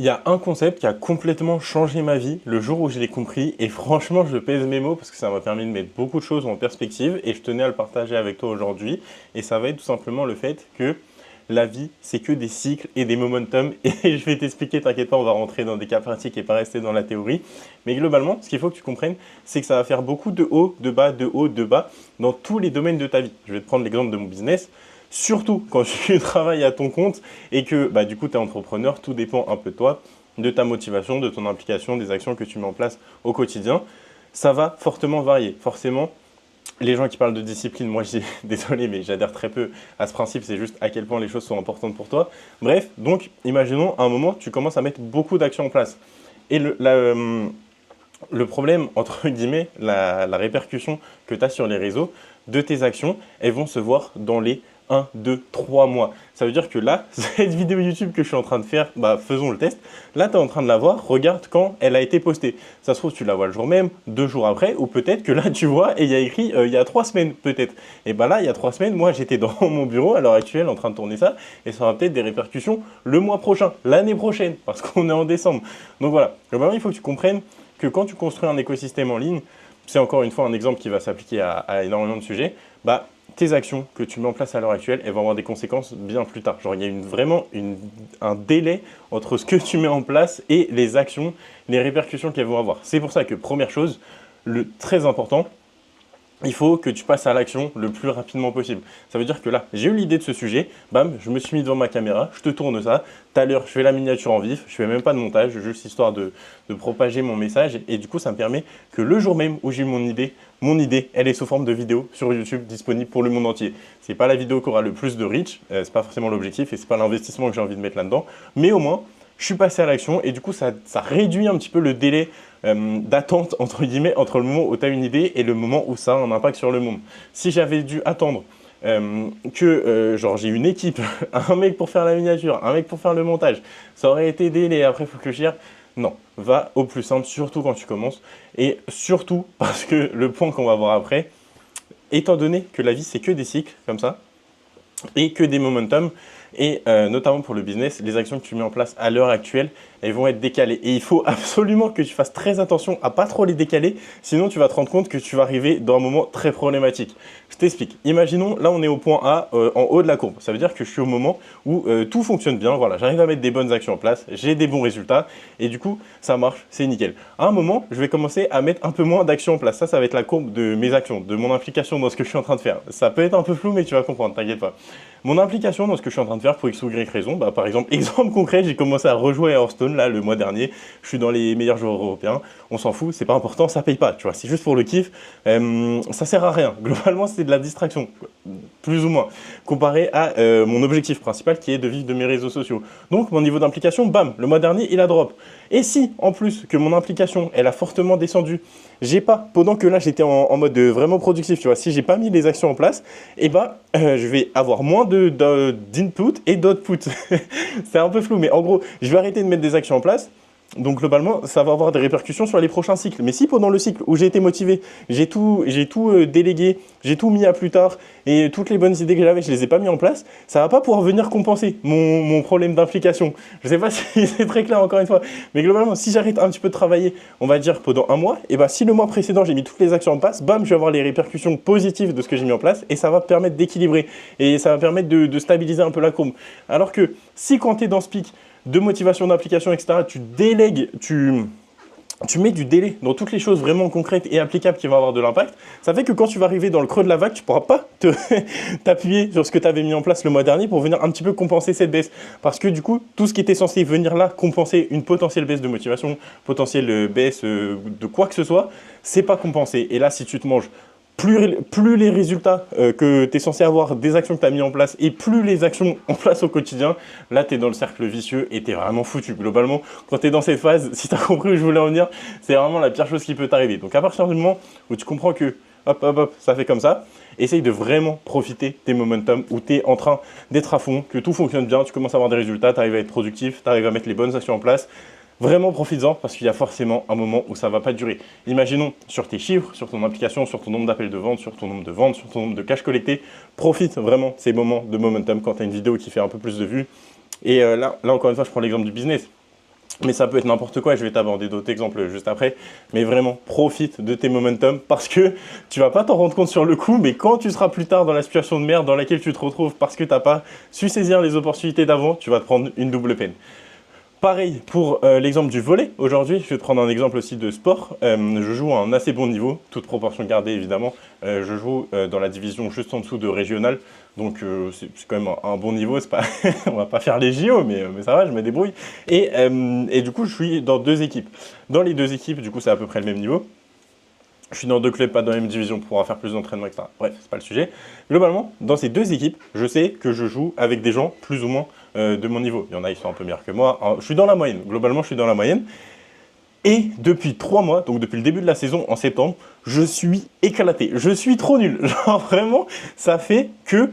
Il y a un concept qui a complètement changé ma vie le jour où je l'ai compris et franchement je pèse mes mots parce que ça m'a permis de mettre beaucoup de choses en perspective et je tenais à le partager avec toi aujourd'hui et ça va être tout simplement le fait que la vie c'est que des cycles et des momentum et je vais t'expliquer, t'inquiète pas, on va rentrer dans des cas pratiques et pas rester dans la théorie, mais globalement ce qu'il faut que tu comprennes c'est que ça va faire beaucoup de hauts, de bas, de hauts, de bas dans tous les domaines de ta vie. Je vais te prendre l'exemple de mon business. Surtout quand tu travailles à ton compte et que du coup tu es entrepreneur, tout dépend un peu de toi, de ta motivation, de ton implication, des actions que tu mets en place au quotidien. Ça va fortement varier. Forcément, les gens qui parlent de discipline, moi je dis désolé mais j'adhère très peu à ce principe, c'est juste à quel point les choses sont importantes pour toi. Bref, donc imaginons à un moment tu commences à mettre beaucoup d'actions en place. Et le problème, entre guillemets, la répercussion que tu as sur les réseaux de tes actions, elles vont se voir dans les 1, 2, 3 mois. Ça veut dire que là, cette vidéo YouTube que je suis en train de faire, faisons le test. Là, tu es en train de la voir, regarde quand elle a été postée. Ça se trouve, tu la vois le jour même, 2 jours après, ou peut-être que là, tu vois, et il y a écrit il y a 3 semaines, peut-être. Et là, il y a 3 semaines, moi, j'étais dans mon bureau à l'heure actuelle en train de tourner ça, et ça aura peut-être des répercussions le mois prochain, l'année prochaine, parce qu'on est en décembre. Donc voilà, globalement, il faut que tu comprennes que quand tu construis un écosystème en ligne, c'est encore une fois un exemple qui va s'appliquer à énormément de sujets, tes actions que tu mets en place à l'heure actuelle, elles vont avoir des conséquences bien plus tard. Genre, il y a vraiment un délai entre ce que tu mets en place et les actions, les répercussions qu'elles vont avoir. C'est pour ça que, première chose, le très important, il faut que tu passes à l'action le plus rapidement possible. Ça veut dire que là, j'ai eu l'idée de ce sujet, bam, je me suis mis devant ma caméra, je te tourne ça, tout à l'heure, je fais la miniature en vif, je fais même pas de montage, juste histoire de propager mon message et du coup, ça me permet que le jour même où j'ai eu mon idée, elle est sous forme de vidéo sur YouTube disponible pour le monde entier. C'est pas la vidéo qui aura le plus de reach, c'est pas forcément l'objectif et c'est pas l'investissement que j'ai envie de mettre là-dedans, mais au moins, je suis passé à l'action et du coup, ça réduit un petit peu le délai d'attente entre guillemets entre le moment où tu as une idée et le moment où ça a un impact sur le monde. Si j'avais dû attendre genre j'ai une équipe, un mec pour faire la miniature, un mec pour faire le montage, ça aurait été délai, après il faut que je gère. Non, va au plus simple, surtout quand tu commences et surtout parce que le point qu'on va voir après, étant donné que la vie c'est que des cycles comme ça et que des momentum, et notamment pour le business, les actions que tu mets en place à l'heure actuelle, elles vont être décalées. Et il faut absolument que tu fasses très attention à pas trop les décaler, sinon tu vas te rendre compte que tu vas arriver dans un moment très problématique. Je t'explique. Imaginons, là on est au point A, en haut de la courbe. Ça veut dire que je suis au moment où tout fonctionne bien. Voilà, j'arrive à mettre des bonnes actions en place, j'ai des bons résultats, et du coup, ça marche, c'est nickel. À un moment, je vais commencer à mettre un peu moins d'actions en place. Ça va être la courbe de mes actions, de mon implication dans ce que je suis en train de faire. Ça peut être un peu flou, mais tu vas comprendre, t'inquiète pas. Mon implication dans ce que je suis en train de faire pour X ou Y raison, par exemple, exemple concret, j'ai commencé à rejouer à Hearthstone là le mois dernier, je suis dans les meilleurs joueurs européens, on s'en fout, c'est pas important, ça paye pas, tu vois, c'est juste pour le kiff, ça sert à rien, globalement c'est de la distraction, plus ou moins, comparé à mon objectif principal qui est de vivre de mes réseaux sociaux. Donc mon niveau d'implication, bam, le mois dernier il a drop. Et si en plus que mon implication elle a fortement descendu, j'ai pas, pendant que là j'étais en mode vraiment productif, tu vois, si j'ai pas mis les actions en place, je vais avoir moins d'input et d'output. C'est un peu flou, mais en gros, je vais arrêter de mettre des actions en place. Donc globalement, ça va avoir des répercussions sur les prochains cycles. Mais si pendant le cycle où j'ai été motivé, j'ai tout délégué, j'ai tout mis à plus tard et toutes les bonnes idées que j'avais, je les ai pas mis en place, ça va pas pouvoir venir compenser mon problème d'implication. Je sais pas si c'est très clair encore une fois, mais globalement, si j'arrête un petit peu de travailler, on va dire pendant un mois, et si le mois précédent j'ai mis toutes les actions en place, bam, je vais avoir les répercussions positives de ce que j'ai mis en place et ça va permettre d'équilibrer et ça va permettre de stabiliser un peu la courbe. Alors que si quand tu es dans ce pic de motivation, d'application, etc., tu délègues, tu mets du délai dans toutes les choses vraiment concrètes et applicables qui vont avoir de l'impact, ça fait que quand tu vas arriver dans le creux de la vague, tu ne pourras pas t'appuyer sur ce que tu avais mis en place le mois dernier pour venir un petit peu compenser cette baisse. Parce que du coup, tout ce qui était censé venir là compenser une potentielle baisse de motivation, potentielle baisse de quoi que ce soit, c'est pas compensé. Et là, si tu te manges plus les résultats que tu es censé avoir des actions que tu as mis en place et plus les actions en place au quotidien, là tu es dans le cercle vicieux et tu es vraiment foutu. Globalement, quand tu es dans cette phase, si tu as compris où je voulais en venir, c'est vraiment la pire chose qui peut t'arriver. Donc à partir du moment où tu comprends que hop, ça fait comme ça, essaye de vraiment profiter des momentum où tu es en train d'être à fond, que tout fonctionne bien, tu commences à avoir des résultats, tu arrives à être productif, tu arrives à mettre les bonnes actions en place. Vraiment profites-en parce qu'il y a forcément un moment où ça ne va pas durer. Imaginons sur tes chiffres, sur ton application, sur ton nombre d'appels de vente, sur ton nombre de ventes, sur ton nombre de cash collectés. Profite vraiment de ces moments de momentum quand tu as une vidéo qui fait un peu plus de vues. Et là, encore une fois, je prends l'exemple du business. Mais ça peut être n'importe quoi, je vais t'aborder d'autres exemples juste après. Mais vraiment, profite de tes momentum parce que tu vas pas t'en rendre compte sur le coup, mais quand tu seras plus tard dans la situation de merde dans laquelle tu te retrouves parce que t'as pas su saisir les opportunités d'avant, tu vas te prendre une double peine. Pareil pour l'exemple du volley. Aujourd'hui, je vais te prendre un exemple aussi de sport. Je joue à un assez bon niveau, toute proportion gardée évidemment. Je joue dans la division juste en dessous de régional. Donc c'est quand même un bon niveau. C'est pas on va pas faire les JO, mais ça va, je me débrouille. Et du coup, je suis dans 2 équipes. Dans les 2 équipes, du coup, c'est à peu près le même niveau. Je suis dans 2 clubs, pas dans la même division pour pouvoir faire plus d'entraînement, etc. Bref, c'est pas le sujet. Globalement, dans ces 2 équipes, je sais que je joue avec des gens plus ou moins de mon niveau. Il y en a, ils sont un peu meilleurs que moi. Je suis dans la moyenne. Globalement, je suis dans la moyenne. Et depuis 3 mois, donc depuis le début de la saison, en septembre, je suis éclaté. Je suis trop nul. Genre vraiment, ça fait que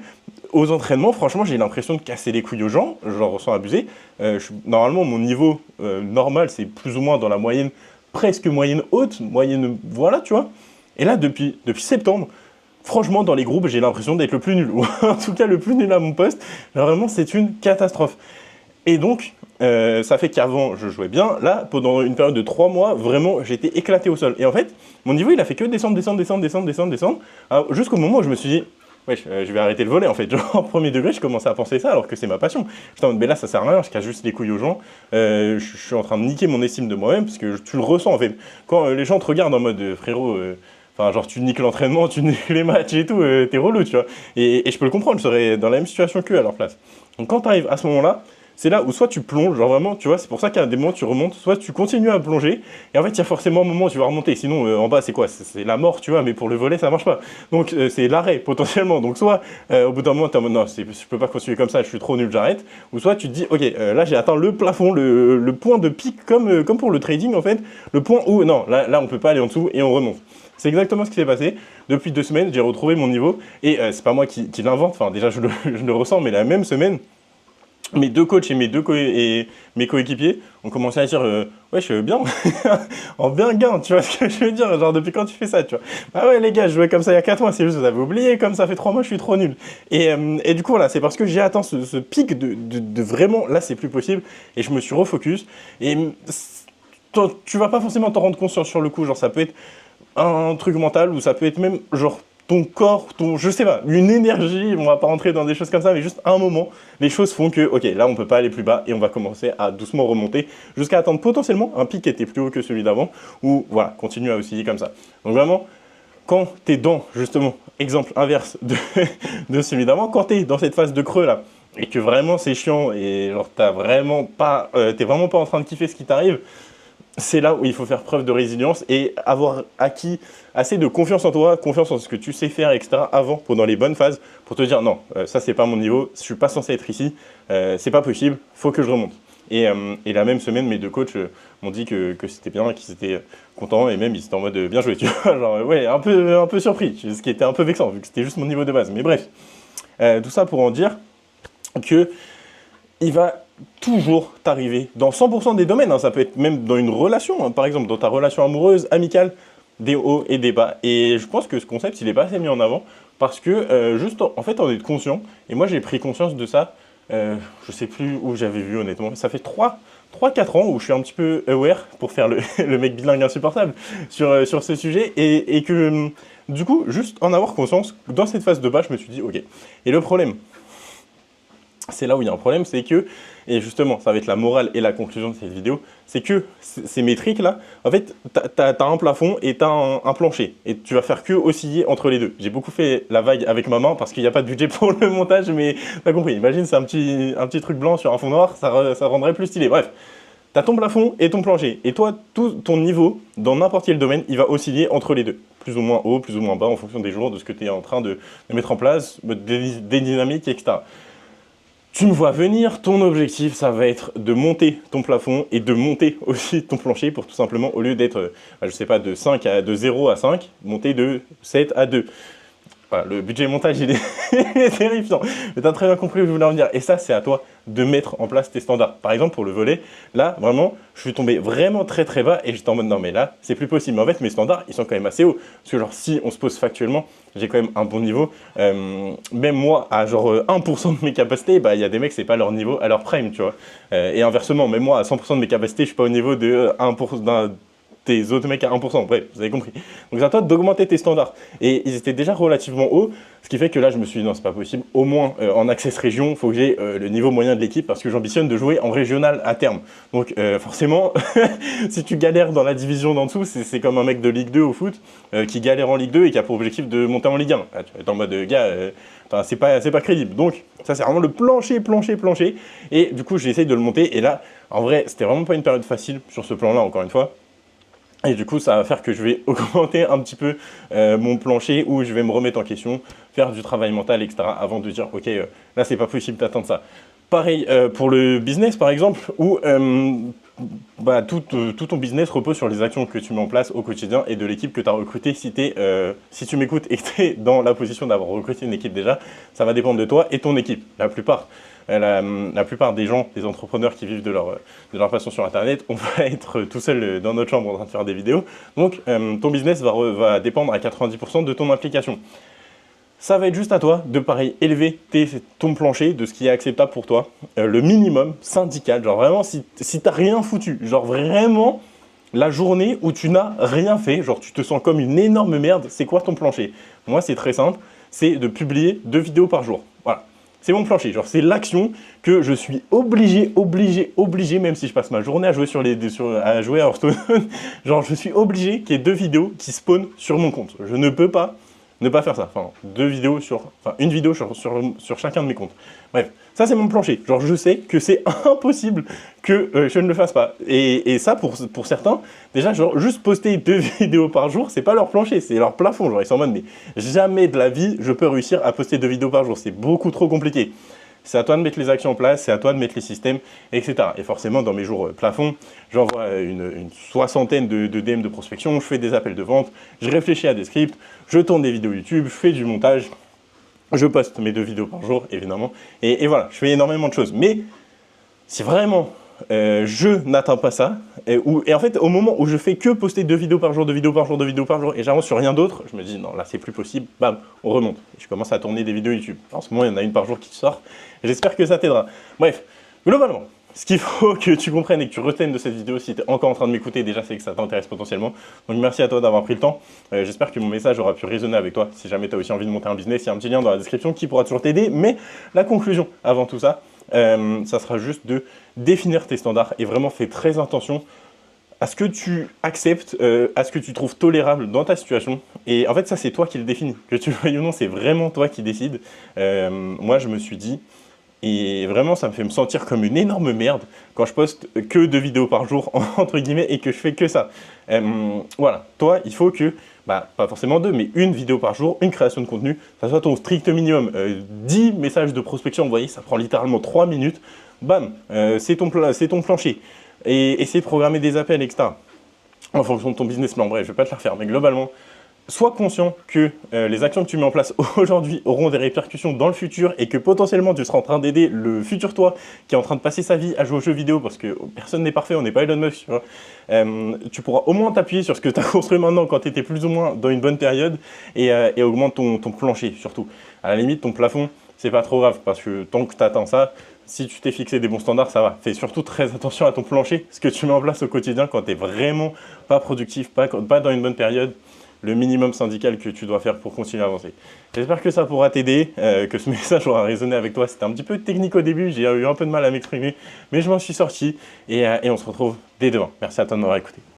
aux entraînements, franchement, j'ai l'impression de casser les couilles aux gens. Je leur ressens abusé. Normalement, mon niveau normal, c'est plus ou moins dans la moyenne, presque moyenne haute, moyenne, voilà, tu vois. Et là, depuis septembre, franchement, dans les groupes, j'ai l'impression d'être le plus nul. Ou en tout cas, le plus nul à mon poste. Genre, vraiment, c'est une catastrophe. Et donc, ça fait qu'avant, je jouais bien. Là, pendant une période de 3 mois, vraiment, j'étais éclaté au sol. Et en fait, mon niveau, il a fait que descendre, jusqu'au moment où je me suis dit, ouais, je vais arrêter le volley en fait. Genre, en premier degré, je commençais à penser ça alors que c'est ma passion. Putain, mais là, ça sert à rien, je casse juste les couilles aux gens. Je suis en train de niquer mon estime de moi-même parce que tu le ressens en fait. Quand les gens te regardent en mode frérot, enfin, genre, tu niques l'entraînement, tu niques les matchs et tout, t'es relou, tu vois. Et je peux le comprendre, je serais dans la même situation qu'eux à leur place. Donc, quand tu arrives à ce moment-là, c'est là où soit tu plonges, genre vraiment, tu vois, c'est pour ça qu'à des moments tu remontes, soit tu continues à plonger, et en fait il y a forcément un moment où tu vas remonter, sinon en bas c'est quoi? C'est la mort, tu vois, mais pour le volet ça marche pas. Donc c'est l'arrêt potentiellement, donc soit au bout d'un moment t'es en mode non, je peux pas continuer comme ça, je suis trop nul, j'arrête, ou soit tu te dis ok, là j'ai atteint le plafond, le point de pic, comme pour le trading en fait, le point où non, là on peut pas aller en dessous et on remonte. C'est exactement ce qui s'est passé. Depuis 2 semaines, j'ai retrouvé mon niveau, et c'est pas moi qui l'invente, enfin déjà je le ressens, mais la même semaine, mes 2 coachs et mes coéquipiers ont commencé à dire ouais, je suis bien, en bien gain, tu vois ce que je veux dire, genre depuis quand tu fais ça, tu vois. Ah ouais les gars, je jouais comme ça il y a 4 mois, c'est juste vous avez oublié, comme ça fait 3 mois, je suis trop nul. Et du coup voilà, c'est parce que j'ai atteint ce pic de vraiment, là c'est plus possible, et je me suis refocus, et tu vas pas forcément t'en rendre compte sur le coup, genre ça peut être un truc mental, ou ça peut être même genre ton corps, je sais pas, une énergie, on va pas rentrer dans des choses comme ça, mais juste à un moment, les choses font que, ok, là on peut pas aller plus bas et on va commencer à doucement remonter jusqu'à atteindre potentiellement un pic qui était plus haut que celui d'avant, ou voilà, continue à osciller comme ça. Donc vraiment, quand tu es dans, justement, exemple inverse de celui d'avant, quand tu es dans cette phase de creux là, et que vraiment c'est chiant, et genre t'es vraiment pas en train de kiffer ce qui t'arrive, c'est là où il faut faire preuve de résilience et avoir acquis assez de confiance en toi, confiance en ce que tu sais faire, etc. avant, pendant les bonnes phases, pour te dire non, ça c'est pas mon niveau, je suis pas censé être ici, c'est pas possible, faut que je remonte. Et la même semaine, mes 2 coachs m'ont dit que c'était bien, qu'ils étaient contents et même ils étaient en mode bien joué, tu vois, genre ouais, un peu surpris, ce qui était un peu vexant vu que c'était juste mon niveau de base. Mais bref, tout ça pour en dire que il va toujours t'arriver dans 100% des domaines, hein, ça peut être même dans une relation, hein, par exemple dans ta relation amoureuse, amicale, des hauts et des bas. Et je pense que ce concept, il n'est pas assez mis en avant parce que juste en fait on est conscient, et moi j'ai pris conscience de ça, je sais plus où j'avais vu honnêtement, ça fait 3-4 ans où je suis un petit peu aware pour faire le mec bilingue insupportable sur ce sujet, et que du coup juste en avoir conscience, dans cette phase de bas je me suis dit ok, et le problème, c'est là où il y a un problème, c'est que, et justement, ça va être la morale et la conclusion de cette vidéo, c'est que ces métriques-là, en fait, t'as un plafond et t'as un plancher. Et tu vas faire que osciller entre les deux. J'ai beaucoup fait la vague avec ma main parce qu'il n'y a pas de budget pour le montage, mais t'as compris. Imagine, c'est un petit truc blanc sur un fond noir, ça rendrait plus stylé. Bref, t'as ton plafond et ton plancher. Et toi, tout ton niveau, dans n'importe quel domaine, il va osciller entre les deux. Plus ou moins haut, plus ou moins bas, en fonction des jours, de ce que tu es en train de mettre en place, des dynamiques, etc. Tu me vois venir, ton objectif, ça va être de monter ton plafond et de monter aussi ton plancher pour tout simplement, au lieu d'être, je sais pas, de 0 à 5, monter de 7 à 2. voilà, le budget montage, il est, il est terrifiant. Mais tu as très bien compris où je voulais en venir. Et ça, c'est à toi de mettre en place tes standards. Par exemple, pour le volley, là, vraiment, je suis tombé vraiment très très bas et j'étais en mode non, mais là, c'est plus possible. Mais en fait, mes standards, ils sont quand même assez hauts. Parce que, genre, si on se pose factuellement, j'ai quand même un bon niveau. Même moi, à genre 1% de mes capacités, bah, il y a des mecs, c'est pas leur niveau à leur prime, tu vois. Et inversement, même moi, à 100% de mes capacités, je suis pas au niveau de 1% des autres mecs à 1%. Bref, vous avez compris. Donc c'est à toi d'augmenter tes standards. Et ils étaient déjà relativement hauts, ce qui fait que là, je me suis dit non, c'est pas possible. Au moins, en access région, il faut que j'ai le niveau moyen de l'équipe parce que j'ambitionne de jouer en régional à terme. Donc forcément, si tu galères dans la division d'en dessous, c'est comme un mec de Ligue 2 au foot qui galère en Ligue 2 et qui a pour objectif de monter en Ligue 1. Ah, tu vas être en mode gars, c'est pas crédible. Donc ça, c'est vraiment le plancher. Et du coup, j'ai essayé de le monter. Et là, en vrai, c'était vraiment pas une période facile sur ce plan-là, encore une fois. Et du coup, ça va faire que je vais augmenter un petit peu mon plancher où je vais me remettre en question, faire du travail mental, etc. avant de dire, ok, là, c'est pas possible d'atteindre ça. Pareil pour le business, par exemple, où bah, tout ton business repose sur les actions que tu mets en place au quotidien et de l'équipe que tu as recrutée. Si tu m'écoutes et que tu es dans la position d'avoir recruté une équipe déjà, ça va dépendre de toi et ton équipe. La plupart des gens, des entrepreneurs qui vivent de leur passion sur Internet, on va être tout seul dans notre chambre en train de faire des vidéos. Donc, ton business va dépendre à 90% de ton implication. Ça va être juste à toi de, pareil, élever ton plancher de ce qui est acceptable pour toi. Le minimum syndical, genre vraiment, si t'as rien foutu, genre vraiment, la journée où tu n'as rien fait, genre tu te sens comme une énorme merde, c'est quoi ton plancher? Moi, c'est très simple, c'est de publier 2 vidéos par jour. Voilà. C'est mon plancher, genre c'est l'action que je suis obligé, même si je passe ma journée à jouer à jouer à Hearthstone, genre je suis obligé qu'il y ait 2 vidéos qui spawnent sur mon compte. Je ne peux pas ne pas faire ça. Enfin, une vidéo sur chacun de mes comptes. Bref, ça c'est mon plancher. Genre je sais que c'est impossible que je ne le fasse pas. Et ça pour certains, déjà genre juste poster 2 vidéos par jour, c'est pas leur plancher, c'est leur plafond. Genre ils sont en mode mais jamais de la vie je peux réussir à poster 2 vidéos par jour, c'est beaucoup trop compliqué. C'est à toi de mettre les actions en place, c'est à toi de mettre les systèmes, etc. Et forcément, dans mes jours plafond, j'envoie une soixantaine de DM de prospection, je fais des appels de vente, je réfléchis à des scripts, je tourne des vidéos YouTube, je fais du montage, je poste mes 2 vidéos par jour, évidemment. Et voilà, je fais énormément de choses. Mais si vraiment je n'atteins pas ça, et en fait, au moment où je fais que poster 2 vidéos par jour, et j'avance sur rien d'autre, je me dis non, là c'est plus possible, bam, on remonte. Et je commence à tourner des vidéos YouTube. En ce moment, il y en a une par jour qui sort. J'espère que ça t'aidera. Bref, globalement, ce qu'il faut que tu comprennes et que tu retiennes de cette vidéo, si tu es encore en train de m'écouter, déjà c'est que ça t'intéresse potentiellement. Donc merci à toi d'avoir pris le temps. J'espère que mon message aura pu résonner avec toi. Si jamais tu as aussi envie de monter un business, il y a un petit lien dans la description qui pourra toujours t'aider. Mais la conclusion avant tout ça, ça sera juste de définir tes standards et vraiment fais très attention à ce que tu acceptes, à ce que tu trouves tolérable dans ta situation. Et en fait, ça, c'est toi qui le définis. Que tu le veuilles ou non, c'est vraiment toi qui décides. Moi, je me suis dit, et vraiment, ça me fait me sentir comme une énorme merde quand je poste que 2 vidéos par jour, entre guillemets, et que je fais que ça. Voilà, toi, il faut que, pas forcément 2, mais 1 vidéo par jour, une création de contenu, ça soit ton strict minimum. 10 messages de prospection, vous voyez, ça prend littéralement 3 minutes. Bam, c'est ton plancher. Et essayer de programmer des appels, etc. En fonction de ton business plan. Bref, je ne vais pas te la refaire, mais globalement, sois conscient que les actions que tu mets en place aujourd'hui auront des répercussions dans le futur et que potentiellement tu seras en train d'aider le futur toi qui est en train de passer sa vie à jouer aux jeux vidéo parce que personne n'est parfait, on n'est pas Elon Musk, tu vois. Tu pourras au moins t'appuyer sur ce que tu as construit maintenant quand tu étais plus ou moins dans une bonne période et augmente ton plancher surtout. À la limite, ton plafond, c'est pas trop grave parce que tant que tu atteins ça, si tu t'es fixé des bons standards, ça va. Fais surtout très attention à ton plancher, ce que tu mets en place au quotidien quand tu n'es vraiment pas productif, pas dans une bonne période, le minimum syndical que tu dois faire pour continuer à avancer. J'espère que ça pourra t'aider, que ce message aura résonné avec toi. C'était un petit peu technique au début, j'ai eu un peu de mal à m'exprimer, mais je m'en suis sorti et on se retrouve dès demain. Merci à toi de m'avoir écouté.